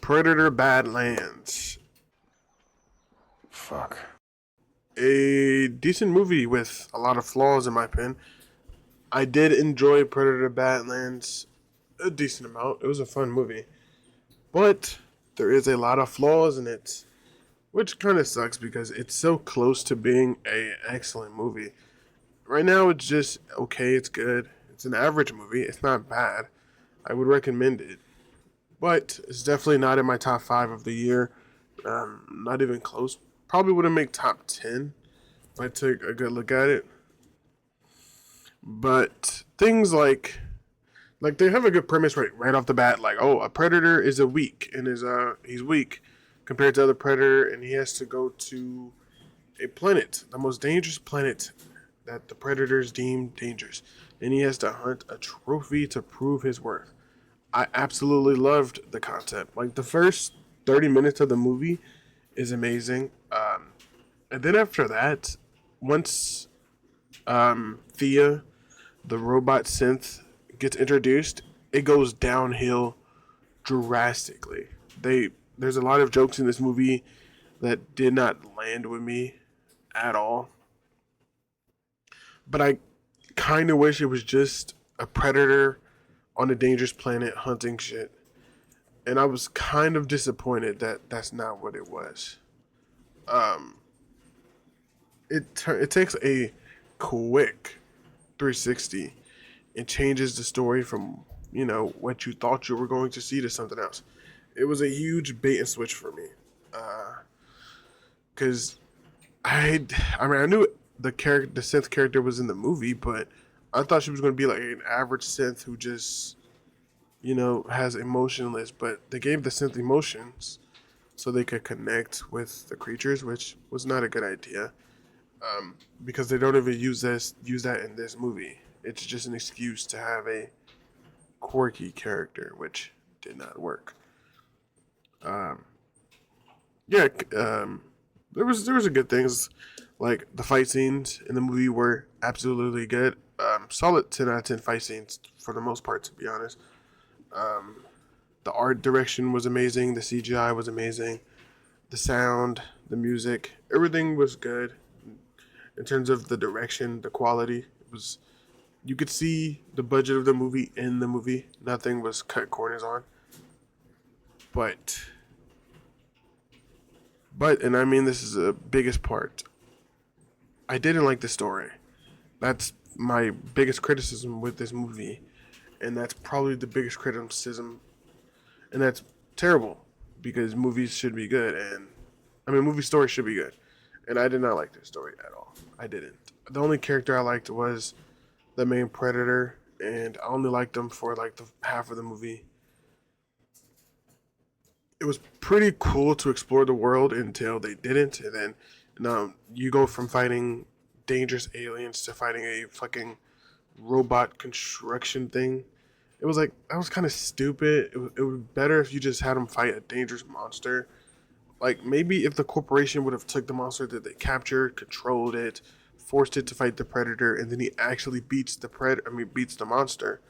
Predator Badlands. Fuck. A decent movie with a lot of flaws, in my opinion. I did enjoy Predator Badlands a decent amount. It was a fun movie. But there is a lot of flaws in it, which kind of sucks because it's so close to being a excellent movie. Right now, it's just okay, it's good. It's an average movie. It's not bad. I would recommend it. But it's definitely not in my top 5 of the year. Not even close. Probably wouldn't make top 10 if I took a good look at it. But things like they have a good premise right off the bat. Like, oh, a predator is a weak and he's weak compared to other predator, and he has to go to a planet, the most dangerous planet that the predators deem dangerous, and he has to hunt a trophy to prove his worth. I absolutely loved the concept. Like the first 30 minutes of the movie is amazing, and then after that, once Thea, the robot synth, gets introduced, it goes downhill drastically. There's a lot of jokes in this movie that did not land with me at all. But I kind of wish it was just a predator on a dangerous planet hunting shit. And I was kind of disappointed that that's not what it was. Um, it takes a quick 360 and changes the story from what you thought you were going to see to something else. It was a huge bait and switch for me, because I knew the synth character was in the movie, but I thought she was going to be like an average synth who just has emotionless. But they gave the synth emotions so they could connect with the creatures, which was not a good idea, because they don't even use that in this movie. It's just an excuse to have a quirky character, which did not work. Um, yeah, there was a good things, like the fight scenes in the movie were absolutely good. Solid 10 out of 10 fight scenes for the most part, to be honest. Um, the art direction was amazing. The CGI was amazing. The sound, the music, everything was good. In terms of the direction, the quality, it was. You could see the budget of the movie in the movie. Nothing was cut corners on. But and I mean this is the biggest part. I didn't like the story. That's my biggest criticism with this movie, and that's probably the biggest criticism, and that's terrible because movies should be good, and I mean movie stories should be good, and I did not like this story at all. I didn't. The only character I liked was the main predator, and I only liked him for like the half of the movie. It was pretty cool to explore the world until they didn't, and then you go from fighting dangerous aliens to fighting a fucking robot construction thing. It was like that was kind of stupid. It would be better if you just had them fight a dangerous monster. Like maybe if the corporation would have took the monster that they captured, controlled it, forced it to fight the predator, and then he actually beats the beats the monster,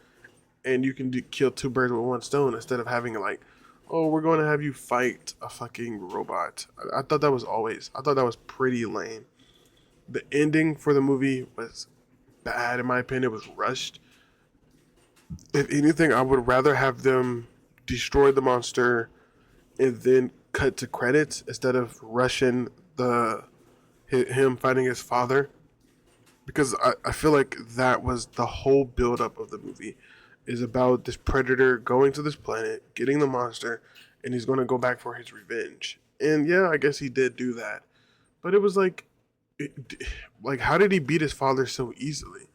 and you can kill two birds with one stone instead of having like, oh, we're going to have you fight a fucking robot. I thought that was pretty lame. The ending for the movie was bad in my opinion. It was rushed. If anything, I would rather have them destroy the monster and then cut to credits instead of rushing the him fighting his father, because I feel like that was the whole buildup of the movie is about this predator going to this planet, getting the monster, and he's going to go back for his revenge. And yeah, I guess he did do that, but it was like, it, like how did he beat his father so easily?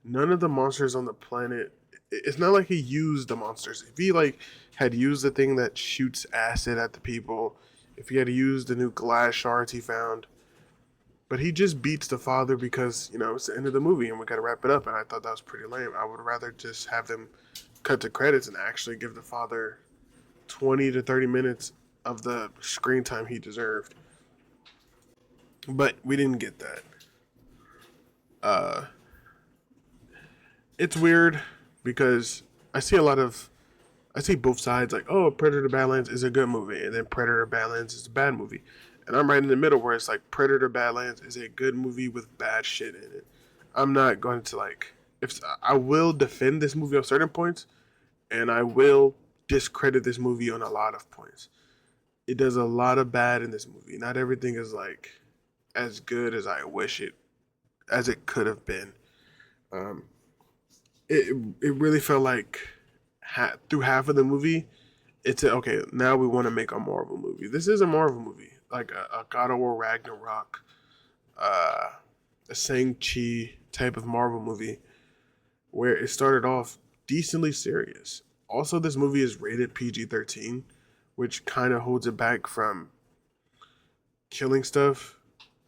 None of the monsters on the planet. It's not like he used the monsters. If he like had used the thing that shoots acid at the people, if he had used the new glass shards he found, but he just beats the father because, it's the end of the movie and we gotta wrap it up. And I thought that was pretty lame. I would rather just have them cut to credits and actually give the father 20 to 30 minutes of the screen time he deserved. But we didn't get that. Uh, it's weird because I see a lot of I see both sides. Like, oh, Predator Badlands is a good movie, and then Predator Badlands is a bad movie, and I'm right in the middle where it's like Predator Badlands is a good movie with bad shit in it. I'm not going to like if I will defend this movie on certain points, and I will discredit this movie on a lot of points. It does a lot of bad in this movie. Not everything is like as good as I wish it as it could have been. Um, it really felt like through half of the movie, it's okay. Now we want to make a Marvel movie. This is a Marvel movie, like a God of War Ragnarok, uh, a Shang-Chi type of Marvel movie, where it started off decently serious. Also, this movie is rated PG-13, which kind of holds it back from killing stuff.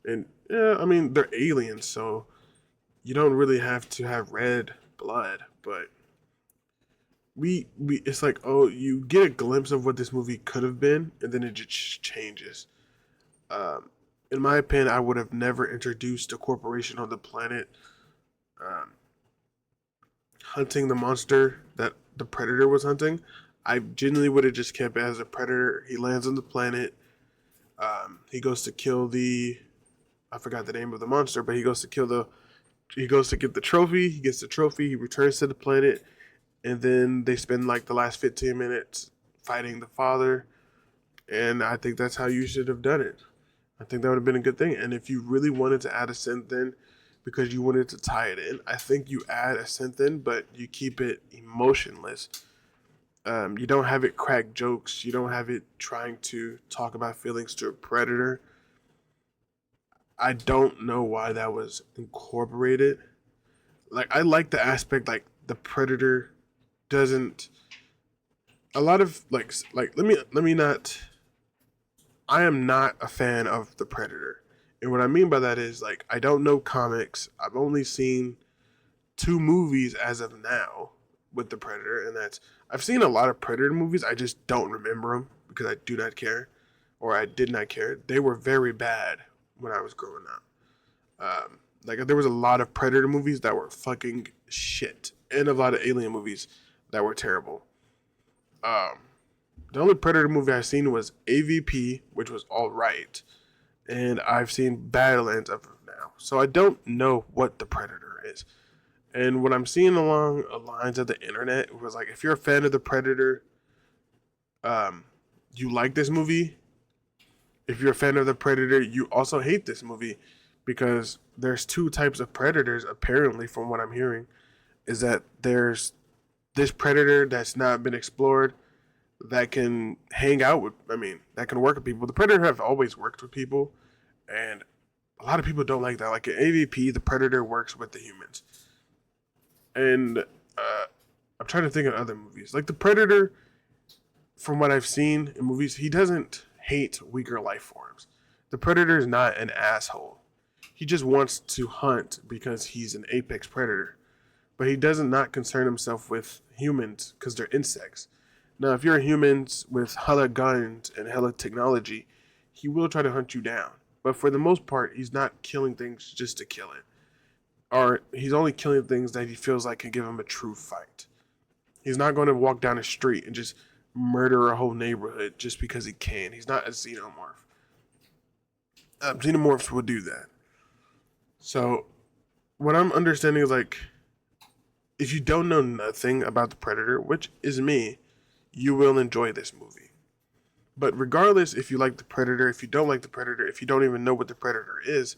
And yeah, I mean they're aliens, so you don't really have to have red blood, but we it's like, oh, you get a glimpse of what this movie could have been, and then it just changes. Um, in my opinion, I would have never introduced a corporation on the planet um, hunting the monster that the predator was hunting. I genuinely would have just kept it as a predator. He lands on the planet. He goes to kill the I forgot the name of the monster, but he goes to kill the he goes to get the trophy. He gets the trophy. He returns to the planet, and then they spend like the last 15 minutes fighting the father. And I think that's how you should have done it. I think that would have been a good thing. And if you really wanted to add a synth in because you wanted to tie it in, I think you add a synth in, but you keep it emotionless. You don't have it crack jokes. You don't have it trying to talk about feelings to a predator. I don't know why that was incorporated. Like, I like the aspect like the predator doesn't. A lot of like let me not. I am not a fan of the predator, and what I mean by that is like I don't know comics. I've only seen two movies as of now with the predator, and that's I've seen a lot of predator movies. I just don't remember them because I do not care, or I did not care. They were very bad when I was growing up. Like there was a lot of Predator movies that were fucking shit, and a lot of Alien movies that were terrible. Um, the only Predator movie I've seen was AVP, which was all right, and I've seen Badlands up now. So I don't know what the Predator is. And what I'm seeing along the lines of the internet was like, if you're a fan of the Predator, um, you like this movie. If you're a fan of the Predator, you also hate this movie because there's two types of predators apparently from what I'm hearing is that there's this predator that's not been explored that can hang out with that can work with people. The predator have always worked with people and a lot of people don't like that. Like in AVP, the predator works with the humans. And I'm trying to think of other movies. Like the predator, from what I've seen in movies, he doesn't hate weaker life forms. The predator is not an asshole. He just wants to hunt because he's an apex predator. But he doesn't not concern himself with humans because they're insects. Now, if you're humans with hella guns and hella technology, he will try to hunt you down. But for the most part, he's not killing things just to kill it. Or he's only killing things that he feels like can give him a true fight. He's not going to walk down a street and just murder a whole neighborhood just because he can. He's not a xenomorph. Xenomorphs would do that. So, what I'm understanding is like, if you don't know nothing about the Predator, which is me, you will enjoy this movie. But regardless, if you like the Predator, if you don't like the Predator, if you don't even know what the Predator is,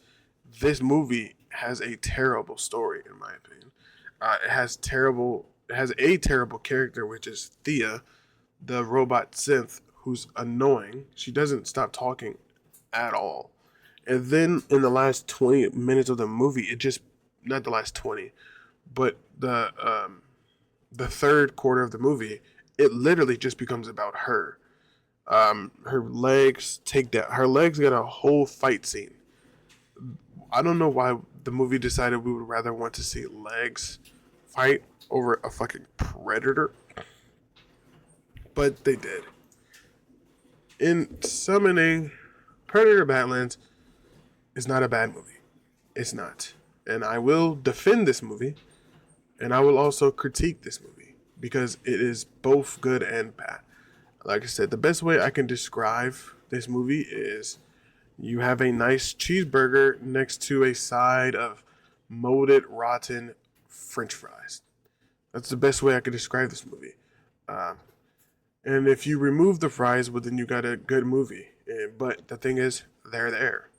this movie has a terrible story, in my opinion. It has a terrible character, which is Thea, the robot synth, who's annoying. She doesn't stop talking at all. And then in the last 20 minutes of the movie, it just not the last 20, but the third quarter of the movie, it literally just becomes about her. Her legs take that. Her legs got a whole fight scene. I don't know why the movie decided we would rather want to see legs fight over a fucking predator, but they did. In summoning, Predator Badlands is not a bad movie. It's not. And I will defend this movie, and I will also critique this movie. because it is both good and bad. Like I said, the best way I can describe this movie is you have a nice cheeseburger next to a side of molded, rotten French fries. That's the best way I could describe this movie. Um, and if you remove the fries, well, then you got a good movie. But the thing is, they're there,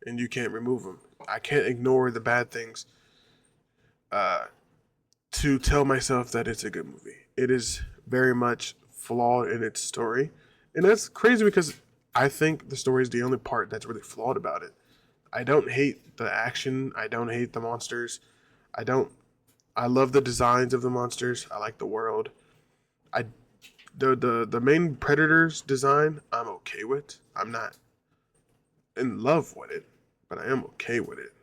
and you can't remove them. I can't ignore the bad things uh, to tell myself that it's a good movie. It is very much flawed in its story, and that's crazy because I think the story is the only part that's really flawed about it. I don't hate the action. I don't hate the monsters. I don't. I love the designs of the monsters. I like the world. I the main predator's design. I'm okay with. I'm not in love with it, but I am okay with it.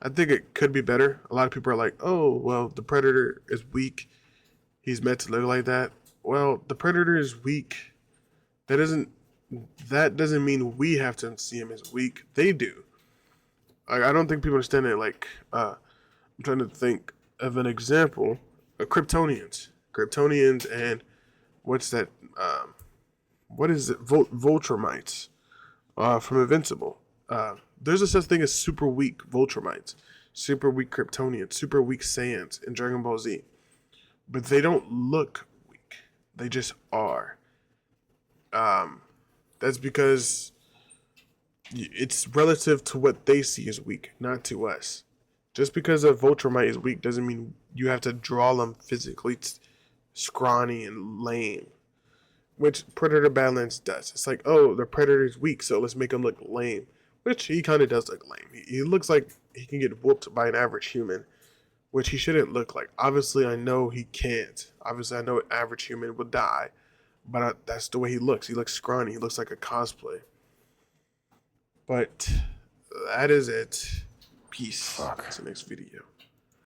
I think it could be better. A lot of people are like, "Oh, well, the predator is weak. He's meant to look like that." Well, the predator is weak. That doesn't that doesn't mean we have to see him as weak. They do. I don't think people understand it. Like, I'm trying to think of an example. Kryptonians, and what's that? What is it? Voltrumites from Invincible. There's a such thing as super weak Voltrumites, super weak Kryptonians, super weak Saiyans in Dragon Ball Z. But they don't look weak. They just are. Um, that's because it's relative to what they see as weak, not to us. Just because a Voltrumite is weak doesn't mean you have to draw them physically scrawny and lame, which Predator Badlands does. It's like, oh, the Predator's weak, so let's make him look lame, which he kind of does look lame. He looks like he can get whooped by an average human, which he shouldn't look like. Obviously, I know he can't. Obviously, I know an average human would die, but that's the way he looks. He looks scrawny. He looks like a cosplay. But that is it. Peace. Fuck. That's the next video.